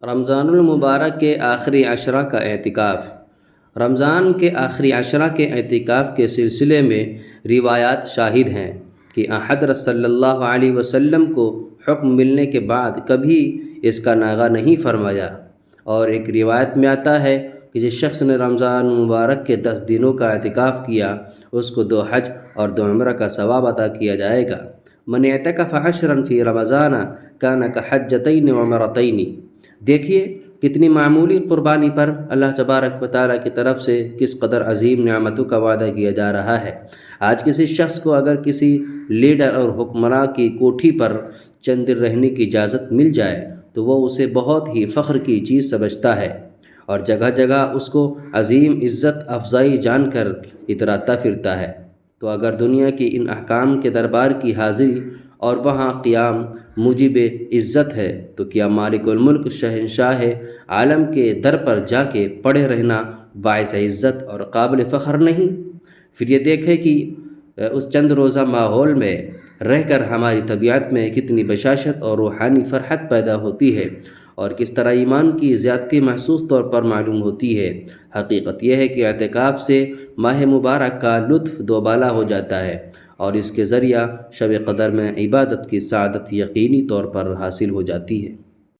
رمضان المبارک کے آخری عشرہ کا اعتکاف۔ رمضان کے آخری عشرہ کے اعتکاف کے سلسلے میں روایات شاہد ہیں کہ حضرت صلی اللہ علیہ وسلم کو حکم ملنے کے بعد کبھی اس کا ناغہ نہیں فرمایا، اور ایک روایت میں آتا ہے کہ جس شخص نے رمضان مبارک کے 10 دنوں کا اعتکاف کیا اس کو 2 حج اور 2 عمرہ کا ثواب عطا کیا جائے گا۔ من اعتکف عشرا فی رمضان کان کحجتین وعمرتین۔ دیکھیے کتنی معمولی قربانی پر اللہ تبارک و تعالیٰ کی طرف سے کس قدر عظیم نعمتوں کا وعدہ کیا جا رہا ہے۔ آج کسی شخص کو اگر کسی لیڈر اور حکمراں کی کوٹھی پر چند دن رہنے کی اجازت مل جائے تو وہ اسے بہت ہی فخر کی چیز سمجھتا ہے، اور جگہ جگہ اس کو عظیم عزت افزائی جان کر اتراتا پھرتا ہے۔ تو اگر دنیا کی ان احکام کے دربار کی حاضری اور وہاں قیام موجب عزت ہے تو کیا مالک الملک شہنشاہ عالم کے در پر جا کے پڑے رہنا باعث عزت اور قابل فخر نہیں؟ پھر یہ دیکھیں کہ اس چند روزہ ماحول میں رہ کر ہماری طبیعت میں کتنی بشاشت اور روحانی فرحت پیدا ہوتی ہے، اور کس طرح ایمان کی زیادتی محسوس طور پر معلوم ہوتی ہے۔ حقیقت یہ ہے کہ اعتکاف سے ماہ مبارک کا لطف دوبالا ہو جاتا ہے، اور اس کے ذریعہ شب قدر میں عبادت کی سعادت یقینی طور پر حاصل ہو جاتی ہے۔